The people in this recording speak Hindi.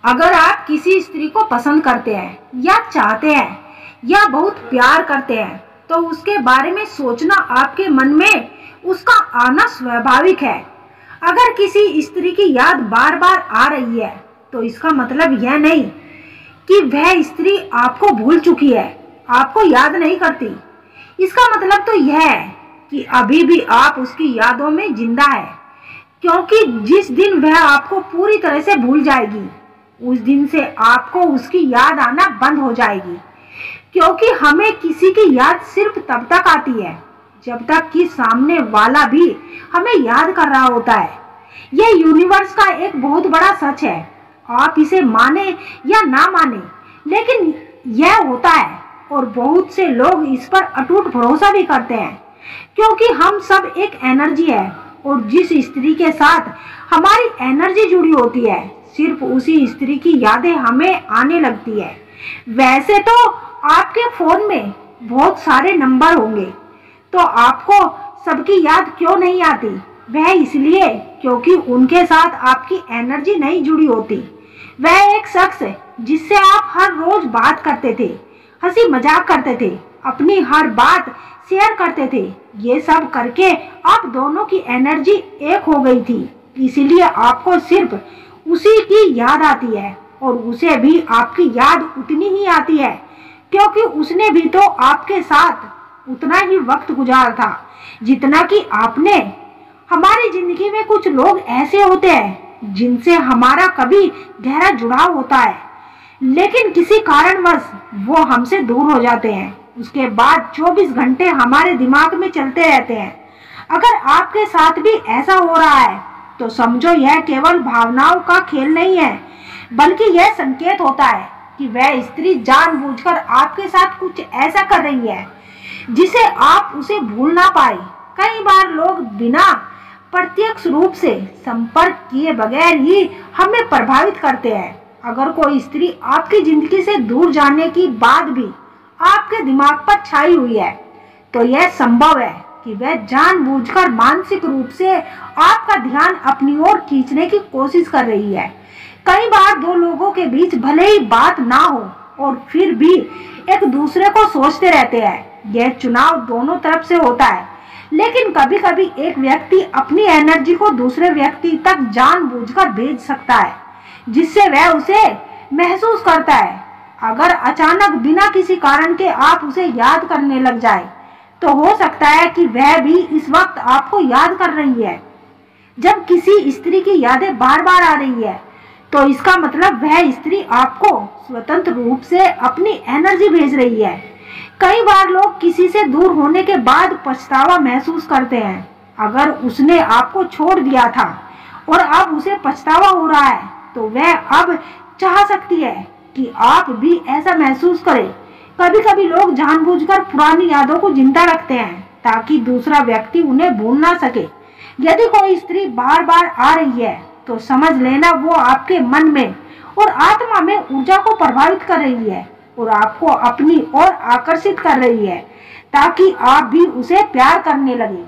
अगर आप किसी स्त्री को पसंद करते हैं या चाहते हैं या बहुत प्यार करते हैं तो उसके बारे में सोचना आपके मन में उसका आना स्वाभाविक है। अगर किसी स्त्री की याद बार बार आ रही है तो इसका मतलब यह नहीं कि वह स्त्री आपको भूल चुकी है, आपको याद नहीं करती। इसका मतलब तो यह है कि अभी भी आप उसकी यादों में जिंदा है, क्योंकि जिस दिन वह आपको पूरी तरह से भूल जाएगी उस दिन से आपको उसकी याद आना बंद हो जाएगी। क्योंकि हमें किसी की याद सिर्फ तब तक आती है जब तक कि सामने वाला भी हमें याद कर रहा होता है। यह यूनिवर्स का एक बहुत बड़ा सच है, आप इसे माने या ना माने, लेकिन यह होता है और बहुत से लोग इस पर अटूट भरोसा भी करते हैं। क्योंकि हम सब एक एनर्जी है और जिस स्त्री के साथ हमारी एनर्जी जुड़ी होती है सिर्फ उसी स्त्री की यादें हमें आने लगती है। वैसे तो आपके फोन में बहुत सारे नंबर होंगे तो आपको सबकी याद क्यों नहीं आती? वह इसलिए क्योंकि उनके साथ आपकी एनर्जी नहीं जुड़ी होती। वह एक शख्स है जिससे आप हर रोज बात करते थे, हंसी मजाक करते थे, अपनी हर बात शेयर करते थे। ये सब करके आप दोनों की एनर्जी एक हो गई थी, इसीलिए आपको सिर्फ उसी की याद आती है और उसे भी आपकी याद उतनी ही आती है क्योंकि उसने भी तो आपके साथ उतना ही वक्त गुजारा था जितना कि आपने। हमारी जिंदगी में कुछ लोग ऐसे होते हैं जिनसे हमारा कभी गहरा जुड़ाव होता है, लेकिन किसी कारणवश वो हमसे दूर हो जाते हैं। उसके बाद 24 घंटे हमारे दिमाग में चलते रहते हैं। अगर आपके साथ भी ऐसा हो रहा है तो समझो यह केवल भावनाओं का खेल नहीं है, बल्कि यह संकेत होता है कि वह स्त्री जानबूझकर आपके साथ कुछ ऐसा कर रही है जिसे आप उसे भूल ना पाए। कई बार लोग बिना प्रत्यक्ष रूप से संपर्क किए बगैर ही हमें प्रभावित करते हैं। अगर कोई स्त्री आपकी जिंदगी से दूर जाने की बाद भी आपके दिमाग पर छाई हुई है तो यह संभव है कि वह जानबूझकर मानसिक रूप से आपका ध्यान अपनी ओर खींचने की कोशिश कर रही है। कई बार दो लोगों के बीच भले ही बात ना हो और फिर भी एक दूसरे को सोचते रहते हैं। यह चुनाव दोनों तरफ से होता है, लेकिन कभी कभी एक व्यक्ति अपनी एनर्जी को दूसरे व्यक्ति तक जानबूझकर भेज सकता है जिससे वह उसे महसूस करता है। अगर अचानक बिना किसी कारण के आप उसे याद करने लग जाए तो हो सकता है कि वह भी इस वक्त आपको याद कर रही है। जब किसी स्त्री की यादें बार बार आ रही है तो इसका मतलब वह स्त्री आपको स्वतंत्र रूप से अपनी एनर्जी भेज रही है। कई बार लोग किसी से दूर होने के बाद पछतावा महसूस करते हैं। अगर उसने आपको छोड़ दिया था और अब उसे पछतावा हो रहा है तो वह अब चाह सकती है कि आप भी ऐसा महसूस करें। कभी कभी लोग जानबूझकर पुरानी यादों को जिंदा रखते हैं ताकि दूसरा व्यक्ति उन्हें भूल ना सके। यदि कोई स्त्री बार बार आ रही है तो समझ लेना वो आपके मन में और आत्मा में ऊर्जा को प्रभावित कर रही है और आपको अपनी ओर आकर्षित कर रही है ताकि आप भी उसे प्यार करने लगे।